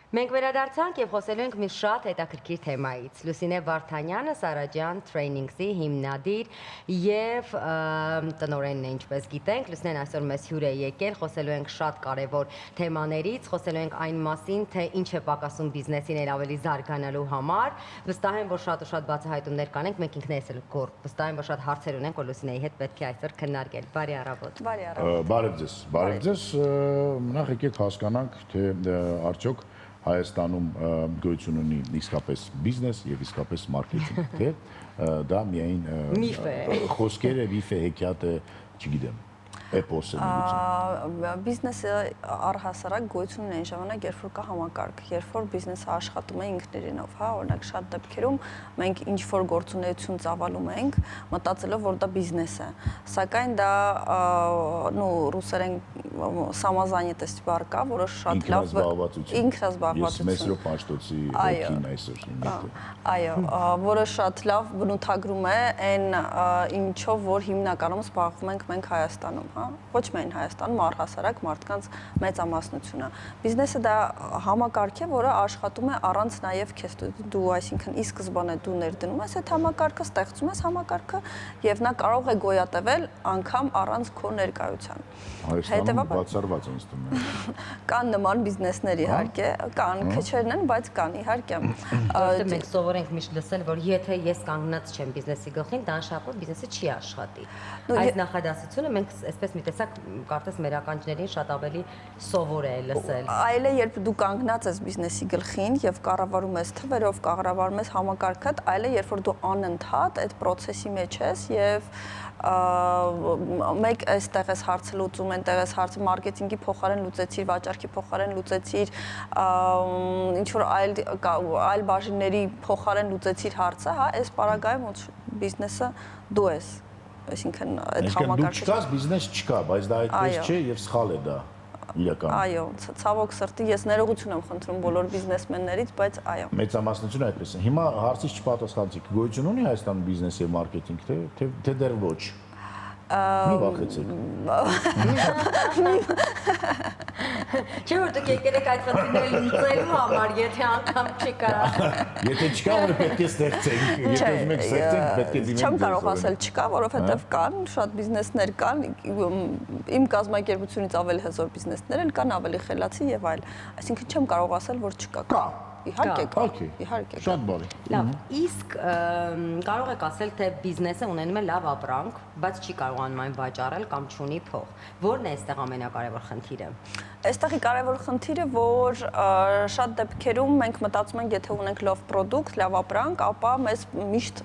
Մենք վերադարձանք եւ խոսելու ենք մի շատ հետաքրքիր թեմայից։ Լուսինե Վարդանյանը Սարաջյան Trainings-ի հիմնադիր եւ տնօրենն է, ինչպես գիտենք։ Լուսինեն այսօր մեզ հյուր է եկել, խոսելու ենք շատ կարեւոր թեմաներից, խոսելու ենք այն մասին, թե ինչ է պակասում բիզնեսին ավելի զարգանալու համար։ Վստահ եմ, որ շատ ու շատ բացահայտումներ կանենք, մենք ինքներս էլ գոր։ Վստահ եմ, որ շատ հարցեր ունենք, որ Լուսինեի հետ պետք է այսօր քննարկել։ Բարի առավոտ։ Բարի առավոտ։ Բարև ձեզ։ Նախ եկեք հասկանանք, թե արդյոք Հայաստանում գոյություն ունի իսկապես բիզնես եւ իսկապես մարքեթինգ, թե դա միայն միֆ է, խոսքեր է, միֆ է, հեքիաթ է, չգիտեմ, էպոս է միգուցե։ Բիզնեսը առհասարակ գոյություն ունի այն ժամանակ, երբ որ կա համակարգ, երբ որ բիզնեսը աշխատում է ինքնիրինով, հա, օրինակ շատ դեպքերում մենք ինչ որ գործունեություն ծավալում ենք, մտածելով, որ դա բիզնես է, սակայն դա ռուսերեն самозанятость բառ կա, որը շատ լավ ինքնազբաղվածություն։ Ես Մեսրոպ Աշտոցի ոգին այսօր։ Այո, որը շատ լավ բնութագրում է այն ինչով, որ հիմնականում զբաղվում ենք մենք Հայաստանում, հա, ոչ միայն Հայաստանում, առհասարակ մարդկանց մեծամասնությունը։ Բիզնեսը դա համակարգ է, որը աշխատում է առանց նաև քեզ դու, այսինքն ի սկզբանե դու ներդնում ես այդ համակարգը, ստեղծում ես համակարգը եւ նա կարող է գոյատևել անգամ առանց քո ներկայության։ Հայաստանում բացառված է ինձ թվում։ Կան նման բիզնեսներ իհարկե, կան քչերն են, բայց կան իհարկե։ Որտեղ մենք սովորենք միշտ լսել, որ եթե ես կանգնած չեմ բիզնեսի գլխին, դա նշանակում բիզնեսը չի աշխատի։ Այս նախադասությունը մենք այսպես մի տեսակ կարծես մեր ականջներին շատ ավելի սովոր է լսել։ Այլ է, երբ դու կանգնած ես բիզնեսի գլխին եւ կառավարում ես թվերով, կառավարում ես համակարգդ, այլ է, երբ որ դու անընդհատ այդ process-ի մեջ ես եւ մեկ այստեղ ես հարցը լուծում, այնտեղ ես հարցը մարքեթինգի փոխարեն լուծեցիր, վաճառքի փոխարեն լուծեցիր, ինչ որ այլ բաժինների փոխարեն լուծեցիր հարցը, հա, այս պարագայում բիզնեսը դու ես, այսինքն այդ համակարգը։ Դու չկաս, բիզնես չկա, բայց դա այդպես չէ եւ սխալ է դա իրական։ Այո, ցավոք սրտի ես ներողություն եմ խնդրում բոլոր բիզնեսմեններից, բայց այո։ Մեծամասնությունը այդպես է։ Հիմա հարցից չպատասխանեցիք, գոյություն ունի Հայաստանում բիզնես եւ մարքեթինգ, թե դեռ ոչ։ Մի վախեցեք։ Չէ՞ որ դուք եկել եք այդ խնդիրները լուծելու համար, եթե անգամ չկա։ Եթե չկա, որ պետք է ստեղծենք, եթե ուզում եք ստեղծենք, պետք է դիմենք։ Չեմ կարող ասել չկա, որովհետև կան շատ բիզնեսներ կան, իմ կազմակերպությունից ավելի հզոր բիզնեսներ էլ կան, ավելի խելացի եւ այլ։ Այսինքն չեմ կարող ասել, որ չկա։ Կա։ Իհարկե կա։ Իհարկե։ Շատ բարի։ Լավ, իսկ կարող եք ասել, թե բիզնեսը ունենում է լավ ապրանք, բայց չի կարողանում այն վաճառել կամ չունի փող։ Որն է այստեղ ամենակարևոր խնդիրը։ Այստեղի կարևոր խնդիրը, որ շատ դեպքերում մենք մտածում ենք, եթե ունենք լավ product, լավ ապրանք, ապա մեզ միշտ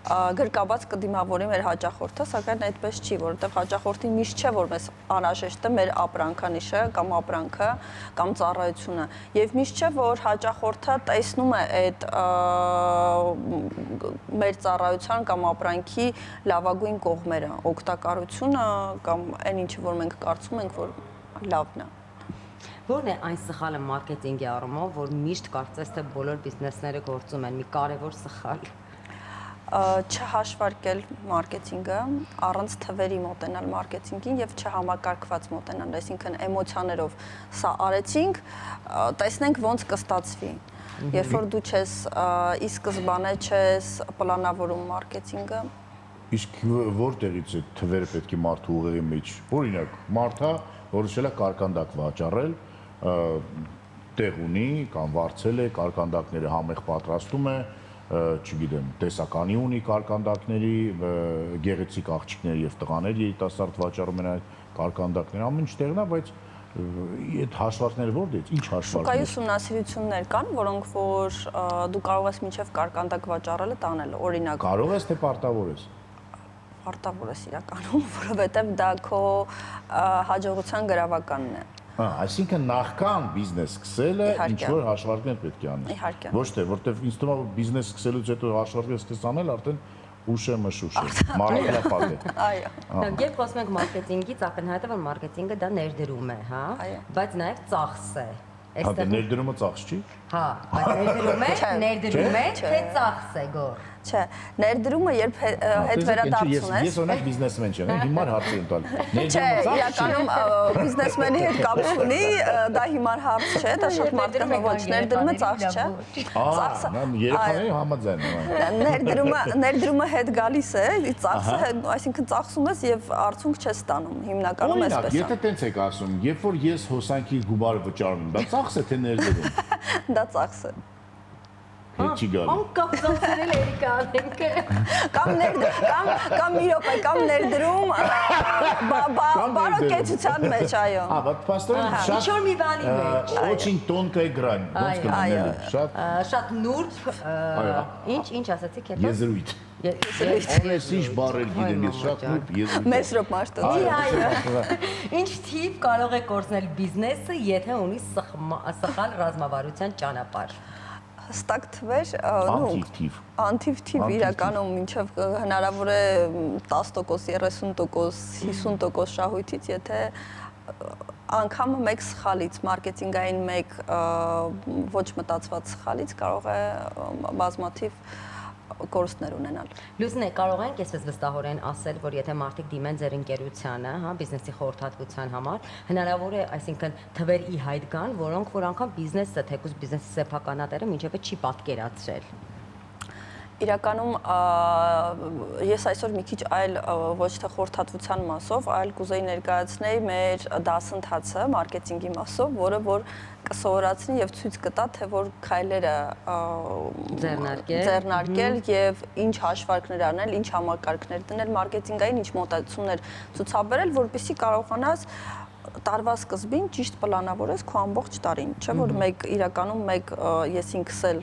գրկաբաց կդիմավորի մեր հաճախորդը, սակայն այդպես չի, որովհետև հաճախորդին միշտ չէ, որ մեզ անհրաժեշտ է մեր ապրանքանիշը կամ ապրանքը կամ ծառայությունը, եւ միշտ չէ, որ հաճախորդը տեսնում է այդ մեր ծառայության կամ ապրանքի լավագույն կողմերը, օգտակարությունը կամ այն ինչը, որ մենք կարծում ենք, որ լավն է։ Որն է այն սխալը մարքեթինգի առումով, որ միշտ կարծես թե բոլոր բիզնեսները գործում են, մի կարևոր սխալ։ Չհաշվարկել մարքեթինգը, առանց թվերի մոտենալ մարքեթինգին եւ չհամակարգված մոտենալ, այսինքն էմոցիաներով սա արեցինք, տեսնենք ոնց կստացվի։ Երբ որ դու չես ի սկզբանե չես պլանավորում մարքեթինգը։ Իսկ որտեղից է թվերը պետք է մարդու ուղեղի մեջ։ Օրինակ, մարդը որոշել է կարկանդակ վաճառել, տեղ ունի կամ վարձել է, կարկանդակները համեղ պատրաստում է, չգիտեմ, տեսականի ունի կարկանդակների, գեղեցիկ աղջիկներ եւ տղաներ երիտասարդ վաճառում են այդ կարկանդակները, ամեն ինչ տեղն է, բայց այդ հաշվարկները որտեղից, ինչ հաշվարկներ։ Շուկայի ուսումնասիրություններ կան, որոնք որ դու կարող ես մինչև կարկանդակ վաճառելը տանել, օրինակ։ Կարող ես թե պարտավոր ես։ Պարտավոր ես իրականում, որովհետև դա քո հաջողության գրավականն է։ Այսինքն նախքան բիզնես սկսելը ինչ որ հաշվարկներ պետք է անես։ Իհարկե։ Ոչ թե, որտեվ ինձ թվում է բիզնես սկսելուց հետո հաշվարկներ սկսես անել, արդեն ուշ է մշուշ է, մարքելապատ է։ Այո։ Երբ խոսում ենք մարքեթինգից, ակնհայտ է, որ մարքեթինգը դա ներդրում է, հա, բայց նաև ծախս է։ Հա, ներդրումը ծախս չի։ Հա, բայց ներդրում է, թե ծախս է գոր։ Չէ, ներդրումը երբ հետ վերադարձում ես։ Ես օրինակ բիզնեսմեն չեմ, հիմար հարց եմ տալ։ Չէ, իրականում բիզնեսմենի հետ կապ չունի, դա հիմար հարց չէ, դա շատ մարդկանց ոչ ներդրումը ծախս չէ։ Ծախսը։ Երեխաների համաձայն եմ։ Ներդրումը հետ գալիս է, ծախսը, այսինքն ծախսում ես եւ արդյունք չես ստանում, հիմնականում այսպես է։ Եթե տենց եք ասում, երբ որ ես հոսանքի գումարը վճարում եմ, դա ծախս է թե ներդրում։ Դա ծախս է։ Հետ չի գալու։ Անկապ ծախսերել Էրիկա անենք։ Կամ մի րոպե, կամ ներդրում բարոկեցության մեջ, այո։ Հա, բայց պաստորեն շատ Ինչ-որ մի բանի մեջ։ Очень տոնկայ գրань, ոնց կմնելու, Շատ նուրբ, ինչ ասացիք հետո։ եզրույթ։ Ես ինչ բառեր գիտեմ, ես շատ նուրբ եզրույթ։ Մեսրոպ մաշտոց։ Այո։ Ինչ թիվ կարող է կորցնել բիզնեսը, եթե ունի սխալ ռազմավարության ճանապարհ։ Հստակ թվեր, Անթիվ։ անթիվ թիվ իրականում մինչև հնարավոր է 10%, 30%, 50% շահույթից, եթե անգամ մեկ սխալից, մարքեթինգային մեկ ոչ մտածված սխալից կարող է բազմաթիվ կորուստներ ունենալ։ Լուսնե, կարող ենք այսպես վստահորեն ասել, որ եթե մարդիկ դիմեն ձեր ընկերությանը, հա, բիզնեսի խորհրդատվության համար, հնարավոր է, այսինքն թվեր ի հայտ գան, որոնք որ անգամ բիզնեսը, թեկուզ բիզնեսի սեփականատերը մինչև չի պատկերացրել։ Իրականում ես այսօր մի քիչ այլ ոչ թե խորհրդատվության մասով, այլ կուզեի ներկայացնել մեր դասընթացը մարքեթինգի մասով, որը որ կսովորացնի եւ ցույց կտա, թե որ քայլերը ձեռնարկել եւ ինչ հաշվարկներ անել, ինչ համակարգներ դնել մարքեթինգային, ինչ մոտեցումներ ցուցաբերել, որպեսզի կարողանաս տարվա սկզբին ճիշտ պլանավորես քո ամբողջ տարին, չէ՞ որ մեկ իրականում մեկ ես ինքս էլ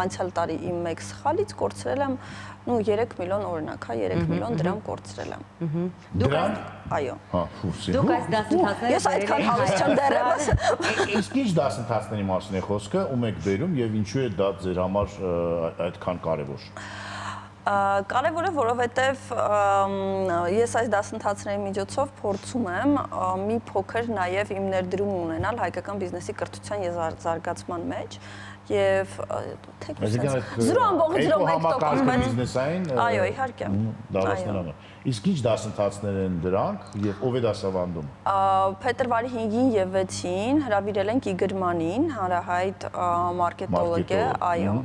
անցյալ տարի իմ մեկ սխալից կորցրել եմ 3 միլիոն օրինակ, հա 3 միլիոն դրամ կորցրել եմ։ Դրամ։ Այո։ Հա, Դուք այս դասընթացները Ես այդքան հավես չեմ դեռևս։ Իսկ ինչ դասընթացների մասին է խոսքը, ում եք բերում եւ ինչու է դա ձեր համար այդքան կարեւոր։ Կարևորը, որովհետև ես այս դասընթացների միջոցով փորձում եմ մի փոքր նաև իմ ներդրում ունենալ հայկական բիզնեսի կրթության եւ զարգացման մեջ եւ թեկուզ 0.01 տոկոսում են բիզնեսային։ Այո, իհարկե։ Դասներանը։ Իսկ ինչ դասընթացներ են դրանք եւ ով է դասավանդում։ Փետրվարի 5-ին եւ 6-ին հրավիրել ենք Իգոր Մանին, հանրահայտ մարքետոլոգ է, այո,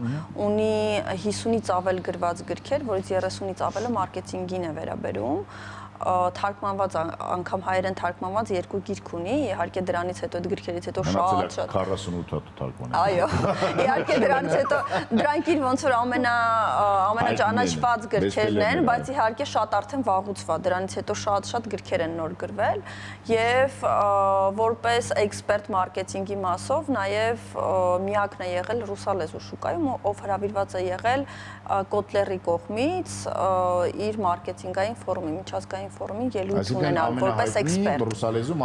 ունի 50-ից ավել գրված գրքեր, որից 30-ից ավելը մարքեթինգին է վերաբերում։ Թարգմանված անգամ հայերեն թարգմանված 2 գիրք ունի, իհարկե դրանից հետո այդ գրքերից հետո շատ 48 հատ թարգմանել։ Այո, իհարկե դրանից հետո դրանք իր ոնց որ ամենաճանաչված գրքերն են, բայց իհարկե շատ արդեն վաղուց դրանից հետո շատ գրքեր են նոր գրվել եւ որպես էքսպերտ մարքեթինգի մասով նաեւ միակն է եղել ռուսալեզու շուկայում, ով հրավիրված է եղել Կոտլերի կողմից իր մարքեթինգային ֆորումի, միջազգային ֆորումի ելույթ ունենալ որպես էքսպերտ։ Ռուսալեզու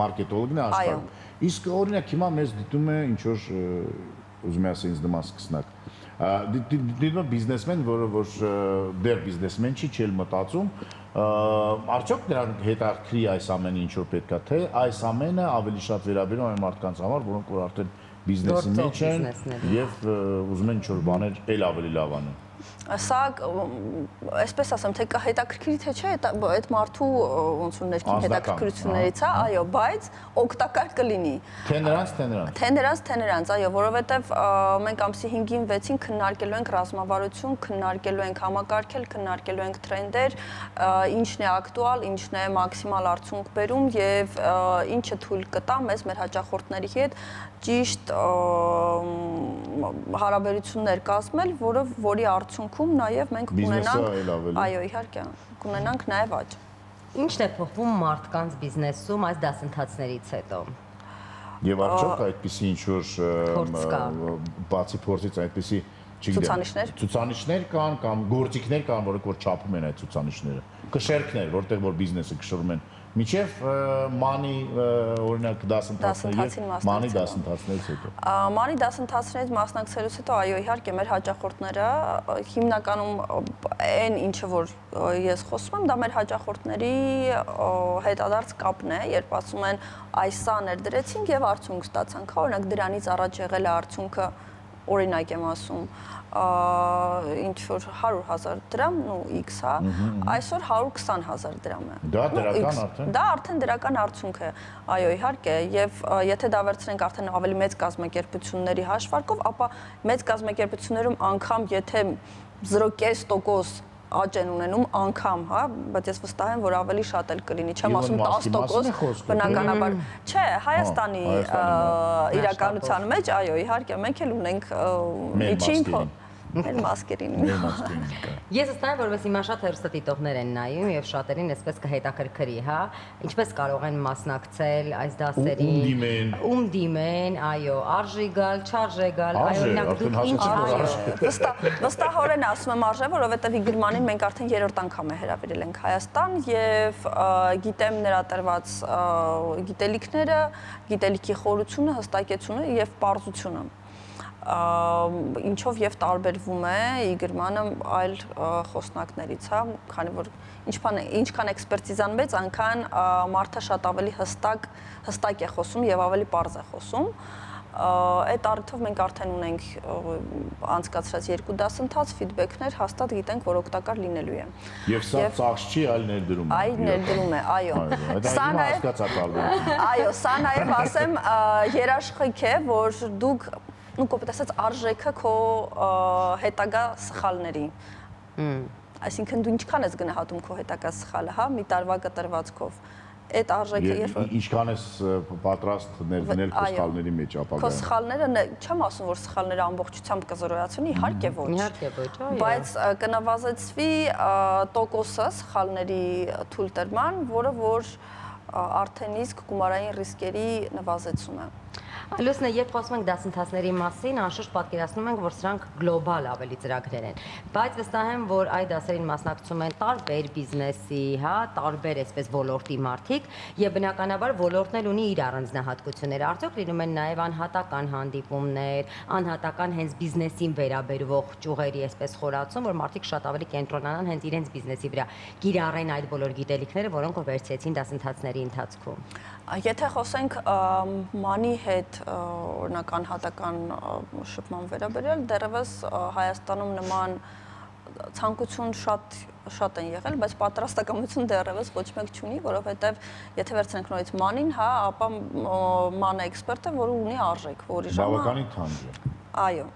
մարքետոլոգն է աշխարհում։ Իսկ օրինակ հիմա մեզ դիտում է ինչ որ ուզում եմ ասել ինձ նման սկսնակ։ Դիտում բիզնեսմեն, որը որ դեռ բիզնեսմեն չի, չել մտածում, արդյոք նրան հետաքրի այս ամենը ինչ որ պետքա, թե այս ամենը ավելի շատ վերաբերում այն մարդկանց համար, որոնք որ արդեն բիզնեսի մեջ են եւ ուզում են ինչ որ բաներ էլ ավելի լավ անեն։ Սա այսպես ասեմ, թե հետաքրքրի թե չէ, այդ մարդու ոնց որ ներքին հետաքրքրություններից է, այո, բայց օգտակար կլինի։ Թե նրանց, թե նրանց։ Թե նրանց, այո, որովհետև մենք ամսի 5-ին 6-ին քննարկելու ենք ռազմավարություն, քննարկելու ենք համակարգել, քննարկելու ենք տրենդեր, ինչն է ակտուալ, ինչն է մաքսիմալ արդյունք բերում եւ ինչը թույլ կտա մեզ մեր հաճախորդների հետ ճիշտ հարաբերություններ կազմել, որի արդյունքում նաև մենք կունենանք, այո, իհարկե, կունենանք նաև աճ։ Ինչն է փոխվում մարդկանց բիզնեսում այս դասընթացներից հետո։ Եվ արդյոք այդպիսի ինչ որ բացի փորձից այդպիսի ցուցանիշներ կան կամ գործիքներ կան, որոնք որ չափում են այդ ցուցանիշները։ Կշերքներ, որտեղ որ բիզնեսը կշռում են Միջև մանի օրինակ դասընթացներ եւ մանի դասընթացներից հետո։ Մանի դասընթացներից մասնակցելուց հետո այո, իհարկե մեր հաճախորդները հիմնականում այն ինչը որ ես խոսում եմ, դա մեր հաճախորդների հետադարձ կապն է, երբ ասում են այս սա ներդրեցինք եւ արդյունք ստացանք, օրինակ դրանից առաջ եղել է արդյունքը, օրինակ եմ ասում, ինչ որ 100,000 դրամ, ու X, հա, այսօր 120,000 դրամ է։ Դա դրական արդեն։ Դա արդեն դրական արդյունք է։ Այո, իհարկե, եւ եթե դա վերցնենք արդեն ավելի մեծ կազմակերպությունների հաշվարկով, ապա մեծ կազմակերպություններում անգամ եթե 0.5% աճ են ունենում անգամ, հա, բայց ես վստահ եմ, որ ավելի շատ էլ կլինի, չեմ ասում 10%, բնականաբար, չէ, Հայաստանի իրականության մեջ, այո, իհարկե, մենք էլ ունենք միջին մեր մասկերին։ Ես վստահ եմ, որովհետեւ հիմա շատ հեռուստադիտողներ են նայում եւ շատերին այսպես կհետաքրքրի, հա, ինչպես կարող են մասնակցել այս դասերին, ում դիմեն, այո, արժի գալ, չարժե գալ, այո, օրինակ դուք ինչ վստահորեն ասում եմ արժե, որովհետեւ Իգրմանին մենք արդեն 3-րդ անգամ է հրավիրել ենք Հայաստան եւ գիտեմ նրա տրված գիտելիքները, գիտելիքի խորությունը, հստակեցությունը եւ պարզությունը ինչով եւ տարբերվում է Իգրմանը այլ խոսնակներից, հա, քանի որ ինչքան էքսպերտիզան մեծ, այնքան մարդը շատ ավելի հստակ է խոսում եւ ավելի պարզ է խոսում։ Այդ առիթով մենք արդեն ունենք անցկացրած 2 դասընթաց, ֆիդբեքներ, հաստատ գիտենք, որ օգտակար լինելու է։ Եվ սա ծախս չի, այլ ներդրում է։ Այլ ներդրում է, այո։ Սա նաև այո, սա նաև ասեմ երաշխիք է, որ դուք կոպիտ ասած արժեքը քո հետագա սխալների։ Այսինքն դու ինչքան ես գնահատում քո հետագա սխալը, հա, մի տարվա կտրվածքով։ Այդ արժեքը երբ ինչքան ես պատրաստ ներդնել քո սխալների մեջ ապագայում։ Քո սխալները չեմ ասում, որ սխալները ամբողջությամբ կզրոյացվի, իհարկե ոչ։ Իհարկե ոչ, այո։ Բայց կնվազեցվի տոկոսը սխալների թույլատրման, որը որ արդեն իսկ գումարային ռիսկերի նվազեցում է։ Լուսնե, երբ խոսում ենք դասընթացների մասին, անշուշտ պատկերացնում ենք, որ սրանք գլոբալ ավելի ծրագրեր են, բայց վստահ եմ, որ այդ դասերին մասնակցում են տարբեր բիզնեսի, հա, տարբեր այսպես ոլորտի մարդիկ, եւ բնականաբար ոլորտն էլ ունի իր առանձնահատկությունները։ Արդյոք լինում են նաեւ անհատական հանդիպումներ, անհատական հենց բիզնեսին վերաբերող ճյուղերի այսպես խորացում, որ մարդիկ շատ ավելի կենտրոնանան հենց իրենց բիզնեսի վրա, կիրառեն այդ բոլոր գիտելիքները, որոնք որ վերցրեցին դասընթացների ընթացքում։ Եթե խոսենք մանի հետ օրինակ անհատական շփման վերաբերյալ, դեռևս Հայաստանում նման ցանկություն շատ են եղել, բայց պատրաստակամություն դեռևս ոչ մեկ չունի, որովհետև եթե վերցնենք նորից մանին, հա, ապա մանը էքսպերտ է, որը ունի արժեք, որի ժամանակ բավականին թանկ է։ Այո։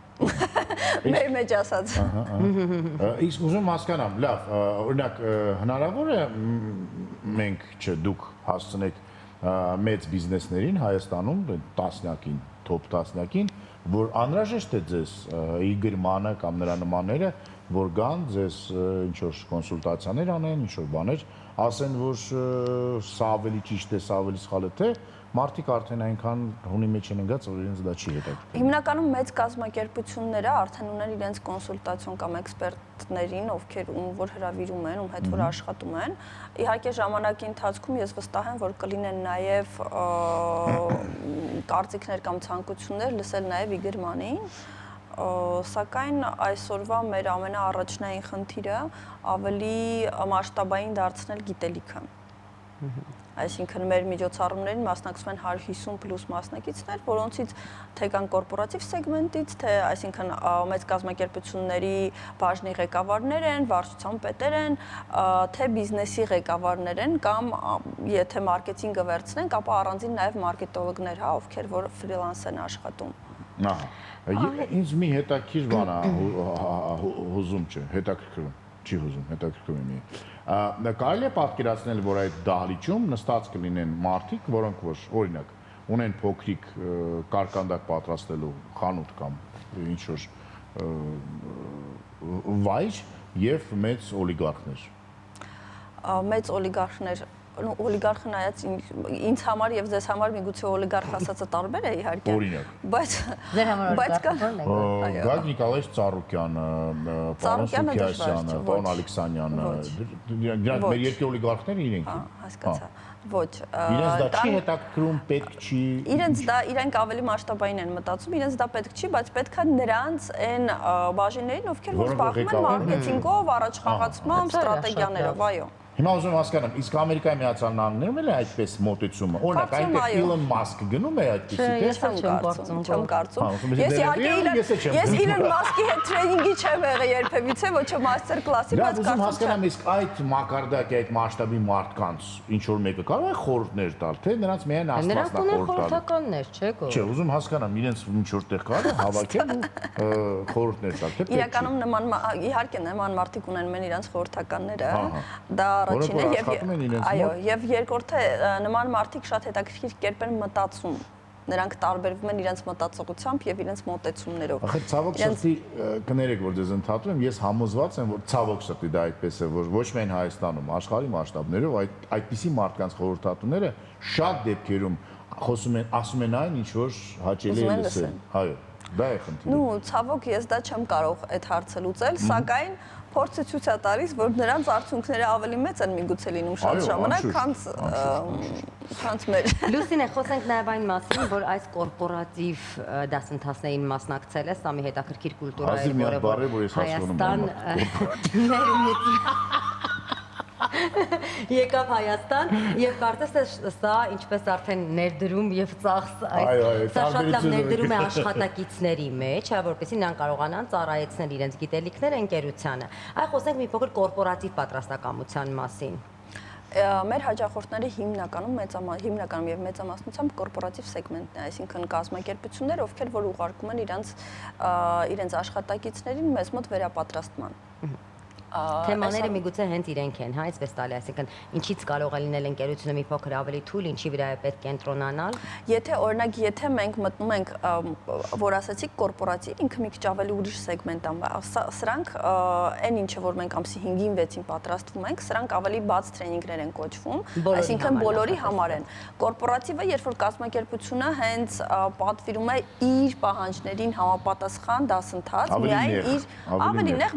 Մեր մեջ ասած։ Իսկ ուզում հասկանամ, լավ, օրինակ հնարավոր է մենք դուք հասցնեք մեծ բիզնեսներին Հայաստանում, տասնյակին, top տասնյակին, որ անհրաժեշտ է ձեզ Իգրմանը կամ նրա նմանները, որ գան ձեզ ինչ որ կոնսուլտացիաներ անեն, ինչ որ բաներ, ասեն, որ սա ավելի ճիշտ է, սա ավելի սխալ է, թե մարդիկ արդեն այնքան հունի մեջ են ընկած, որ իրենց դա չի հետաքրքրում։ Հիմնականում մեծ կազմակերպությունները արդեն ունեն իրենց կոնսուլտացիոն կամ էքսպերտներին, ովքեր որ հրավիրում են, ում հետ որ աշխատում են։ Իհարկե ժամանակի ընթացքում ես վստահ եմ, որ կլինեն նաև կարծիքներ կամ ցանկություններ լսել նաև Իգրմանին, սակայն այսօրվա մեր ամենաառաջնային խնդիրը ավելի մասշտաբային դարձնել գիտելիքը։ Այսինքն մեր միջոցառումներին մասնակցում են 150 պլյուս մասնակիցներ, որոնցից թե կան կորպորատիվ սեգմենտից, թե այսինքն մեծ կազմակերպությունների բաժնի ղեկավարներ են, վարչության պետեր են, թե բիզնեսի ղեկավարներ են կամ եթե մարքեթինգը վերցնենք, ապա առանձին նաև մարքետոլոգներ, հա, ովքեր որ ֆրիլանս են աշխատում։ Ինձ մի հետաքրքիր բան հուզում չէ, հետաքրքրում, չի հուզում, հետաքրքրում է։ Կարելի է պատկերացնել, որ այդ դահլիճում նստած կլինեն մարդիկ, որոնք որ օրինակ ունեն փոքրիկ կարկանդակ պատրաստելու խանութ կամ ինչ որ վայր եւ մեծ օլիգարխներ։ Մեծ օլիգարխներ օլիգարխը նայած ինձ համար եւ ձեզ համար միգուցե օլիգարխ ասածը տարբեր է իհարկե։ Օրինակ։ Բայց Ձեր համար բայց կա Գագ Նիկոլաևիչ Ծառուկյանը, պարոն Սուքիասյանը, պարոն Ալեքսանյանը, դրանք մեր երկու օլիգարխները իրենք են։ Հասկացա։ Ոչ։ Իրենց դա չի հետաքրքրում, պետք չի։ Իրենք ավելի մասշտաբային են մտածում, իրենց դա պետք չի, բայց պետք է նրանց այն բաժիններին, ովքեր որ զբաղվում են մարքեթինգով, առաջխաղացմամբ, ստրատեգիաներով, այո։ Հիմա ուզում հասկանամ, իսկ Ամերիկայի Միացյալ Նահանգներում էլ է այդպես մոտեցումը։ Օրինակ, այնտեղ Իլոն Մասկը գնում է այդպեսի Չեմ կարծում։ Ես Իլոն Մասկի հետ տրեյնինգի չեմ եղել երբևիցե, ոչ թե մաստեր կլասի, բայց կարծում հասկանամ, իսկ այդ մակարդակի, այդ մասշտաբի մարդկանց ինչ որ մեկը կարող է խորհուրդներ տալ, թե նրանց միայն Նրանք ունեն խորհրդականներ, չէ՞ գո։ Չէ, ուզում հասկանամ, իրենց ինչ որտեղ կարող է հավաքել ու խորհուրդներ տալ, թե իրականում նման իհարկե նման մարդիկ ունեն իրենց խորհրդականները, դա առաջինը եւ երկրորդը նման մարդիկ շատ հետաքրքիր կերպ են մտածում նրանք տարբերվում են իրենց մտածողությամբ եւ իրենց մոտեցումներով։ Ախր ցավոք սրտի կներեք որ ձեզ ընդհատում եմ, ես համոզված եմ որ ցավոք սրտի դա այդպես է որ ոչ միայն Հայաստանում, աշխարհի մասշտաբներով այդպիսի մարդկանց խորհրդատուները շատ դեպքերում խոսում են, ասում են այն ինչ որ հաճելի է լսել։ Այո, դա է խնդիրը։ Նու ցավոք ես դա չեմ կարող այդ հարցը լուծել, սակայն փորձը ցույց է տալիս, որ նրանց արդյունքները ավելի մեծ են միգուցե լինում շատ ժամանակ, քան մեր։ Լուսինե, խոսենք նաև այն մասին, որ այս կորպորատիվ դասընթացներին մասնակցել ես, սա մի հետաքրքիր կուլտուրա է, որը Հայաստան եկավ Հայաստան եւ կարծես սա ինչպես արդեն ներդրում եւ ծախս սա շատ լավ ներդրում է աշխատակիցների մեջ, որպեսզի նրանք կարողանան ծառայեցնել իրենց գիտելիքները ընկերությանը։ Այ խոսենք մի փոքր կորպորատիվ պատրաստակամության մասին։ Մեր հաճախորդները հիմնականում եւ մեծամասնությամբ կորպորատիվ սեգմենտն է, այսինքն կազմակերպություններ, ովքեր որ ուղարկում են իրենց աշխատակիցներին մեզ մոտ վերապատրաստման։ Թեմաները միգուցե հենց իրենք են, հա, այսպես տալի, այսինքն ինչից կարող է լինել ընկերությունը մի փոքր ավելի թույլ, ինչի վրա է պետք կենտրոնանալ։ Եթե օրինակ, եթե մենք մտնում ենք, որ ասացիք կորպորատիվ, ինքը մի քիչ ավելի ուրիշ սեգմենտ է, սրանք այն ինչը որ մենք ամսի 5-ին 6-ին պատրաստվում ենք, սրանք ավելի բաց տրեյնինգներ են կոչվում, այսինքն բոլորի համար են։ Կորպորատիվը, երբ որ կազմակերպությունը հենց պատվիրում է իր պահանջներին համապատասխան դասընթաց,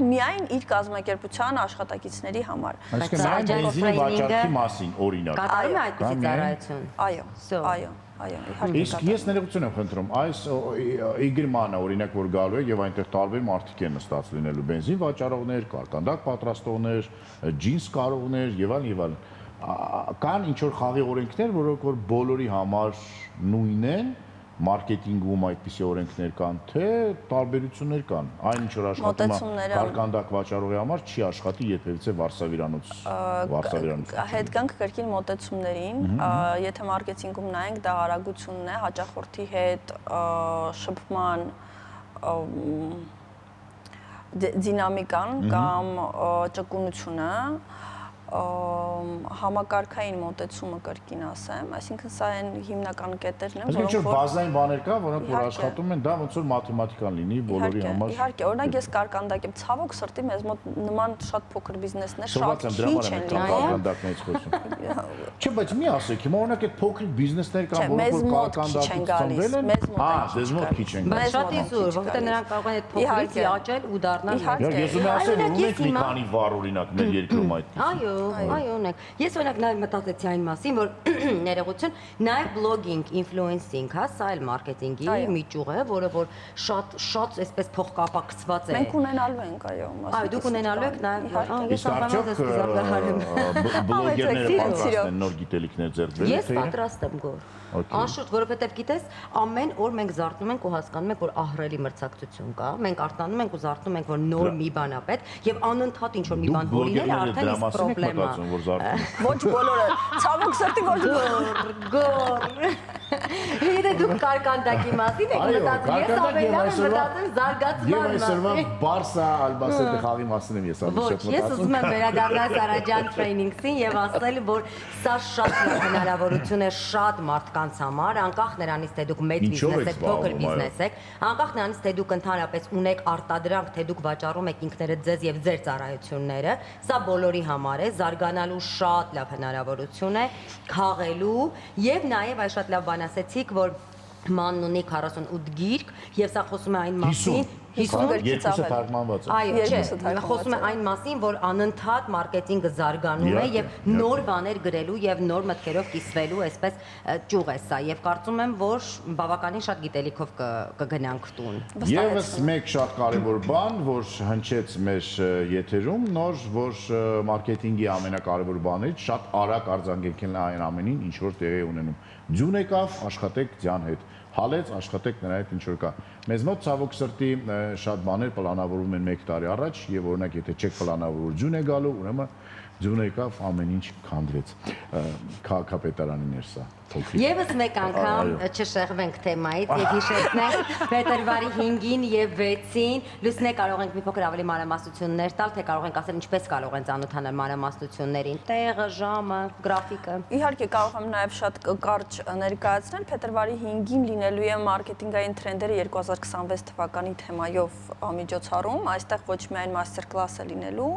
միայն իր կազմակերպության աշխատակիցների համար։ Այսինքն բենզինի վաճառքի մասին օրինակ։ Կատարում է այդպիսի ծառայություն։ Այո, իհարկե։ Իսկ ես ներողություն եմ խնդրում, այս Իգրմանը օրինակ որ գալու է եւ այնտեղ տարբեր մարդիկ են նստած լինելու բենզին վաճառողներ, կարկանդակ պատրաստողներ, ջինս կարողներ եւ այլն։ Կան ինչ որ խաղի օրենքներ, որոնք որ բոլորի համար նույնն են, մարքեթինգում այդպիսի օրենքներ կան, թե տարբերություններ կան։ Այն ինչ որ աշխատում է կարկանդակ վաճառողի համար չի աշխատի երբևիցե Վարշավիրանոց։ Հետ գանք կրկին մոտեցումներին, եթե մարքեթինգում նայենք, դա արագությունն է, հաճախորդի հետ շփման դինամիկան կամ ճկունությունը, համակարգային մոտեցումը կրկին ասեմ, այսինքն սա այն հիմնական կետերն են, որոնք որ բազային բաներ կա, որոնք որ աշխատում են, դա ոնց որ մաթեմատիկան լինի բոլորի համար։ Իհարկե, օրինակ ես կարկանդակ եմ, ցավոք սրտի մեզ մոտ նման շատ փոքր բիզնեսներ շատ քիչ են կարկանդակներից խոսում։ Չէ, բայց մի ասեք, հիմա օրինակ այդ փոքրիկ բիզնեսներ կան, որոնք որ կարկանդակից ծնվել են, դες մոտ քիչ են գալիս։ Շատ իզուր, որովհետեւ նրանք կարող են այդ փոքրից աճել ու դառնալ։ Ես ուզում եմ ասել, ունենք մի քանի վառ օրինակ մեր երկրում այդ։ Այո, ունենք։ Ես օրինակ նաև մտածեցի այն մասին, որ ներողություն, նաև բլոգինգ, ինֆլուենսինգ, հա, սա էլ մարքեթինգի մի ճյուղ է, որը որ շատ այսպես փոխկապակցված է։ Մենք ունենալու ենք, այո, Այո, դուք ունենալու եք նաև, ես անպայման ձեզ կզարգահարեմ։ Բլոգերները պատրաստ են նոր գիտելիքներ ձեռք բերել։ Ես պատրաստ եմ գոր։ Անշուտ, որովհետև գիտես, ամեն օր մենք զարթնում ենք ու հասկանում ենք, որ ահռելի մրցակցություն կա։ Մենք արտանում ենք ու զարթնում ենք, որ նոր մի բան է պետք, եւ անընդհատ ինչ որ մի բան գորինել արդեն իսկ պրոբլեմա։ Ոչ բոլորը, ցավոք սրտի ոչ գոր։ Եթե դուք կարկանդակի մասին եք մտածում, ես ավելան եմ մտածում զարգացման Եվ այսօրվա մասին։ Բարսա Ալբասետի խաղի մասին եմ ես Ոչ, շատ ես ուզում եմ վերադառնալ Սարաջան Training-ին եւ ասել, որ սա շատ լավ հնարավորություն է շատ մարդկանց համար, անկախ նրանից, թե դուք մեծ Ինչով բիզնես եք եք, փոքր զբաղվում, բիզնես եք, անկախ նրանից, թե դուք ընդհանրապես ունեք արտադրանք, թե դուք վաճառում եք ինքներդ ձեզ եւ ձեր ծառայությունները, սա բոլորի համար է, զարգանալու շատ լավ հնարավորություն է, քաղելու եւ նաեւ այս շատ լավ բան ասեցիք, որ մանն ունի 48 գիրք եւ սա խոսում է այն մասին 50 Երկուսը թարգմանված է։ Այո, չէ, Երկուսը թարգմանված խոսում է այն մասին, որ անընդհատ մարքեթինգը զարգանում է եւ նոր բաներ գրելու եւ նոր մտքերով կիսվելու, այսպես ճյուղ է սա եւ կարծում եմ, որ բավականին շատ գիտելիքով կգնանք տուն։ Եվս մեկ շատ կարևոր բան, որ հնչեց մեր եթերում, նոր, որ մարքեթինգի ամենակարևոր բաներից շատ արագ արձանագրել այն ամենին, ինչ որ տեղի ունենում։ Ձյուն եկավ, աշխատեք ձյան հետ։ Հալեց, աշխատեք նրա հետ ինչ որ կա։ Մեզ մոտ ցավոք սրտի շատ բաներ պլանավորվում են 1 տարի առաջ եւ օրինակ եթե չեք պլանավորում ձյուն է գալու, ուրեմն ձյուն եկավ, ամեն ինչ քանդվեց։ Քաղաքապետարանի ներսա։ Եվս մեկ անգամ չշեղվենք թեմայից եւ հիշեցնենք փետրվարի 5-ին եւ 6-ին Լուսինե կարող ենք մի փոքր ավելի մանրամասնություններ տալ, թե կարող ենք ասել ինչպես կարող են ծանոթանալ մանրամասնություններին, տեղը, ժամը, գրաֆիկը։ Իհարկե կարող եմ նաև շատ կարճ ներկայացնել փետրվարի 5-ին լինելու է մարքեթինգային տրենդերը 2026 թվականի թեմայով միջոցառում, այստեղ ոչ միայն մաստեր կլաս է լինելու,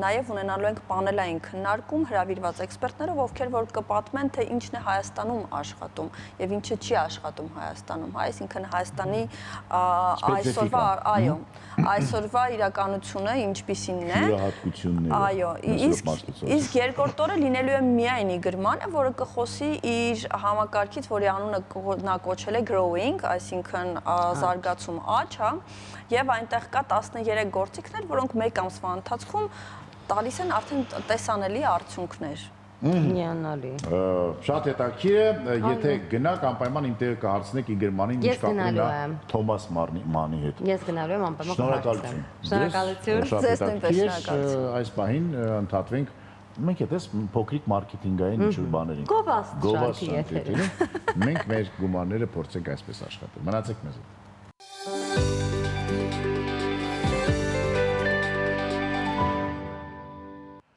նաև ունենալու ենք պանելային քննարկում հրավիրված էքսպերտներով, ովքեր որ կպատմեն, թե ինչն է Հայաստանում աշխատում եւ ինչը չի աշխատում Հայաստանում, այսինքն Հայաստանի այսօրվա, այո, այսօրվա իրականությունը ինչպիսին է։ Յուրահատկությունները։ Այո, իսկ երկրորդ օրը լինելու է միայն Իգրմանը, որը կխոսի իր համակարգից, որի անունը նա կոչել է Growing, այսինքն զարգացում աճ, հա, եւ այնտեղ կա 13 գործիքներ, որոնք մեկ ամսվա ընթացքում տալիս են արդեն տեսանելի արդյունքներ։ Հիանալի։ Շատ հետաքրքիր է, եթե գնաք անպայման իմ տեղը կհարցնեք Իգրմանին, ինչ կապ ունի Թոմաս Մանի հետ։ Ես գնալու եմ անպայման Շնորհակալություն։ Շնորհակալություն։ Շատ Ձեզ նույնպես հետաքրքիր է այս պահին ընդհատվենք մենք այդպես փոքրիկ մարքեթինգային ինչ-որ բաներ ենք։ Գովաստ Գովաստ։ Մենք մեր գումարները փորձենք այսպես աշխատել։ Մնացեք մեզ հետ։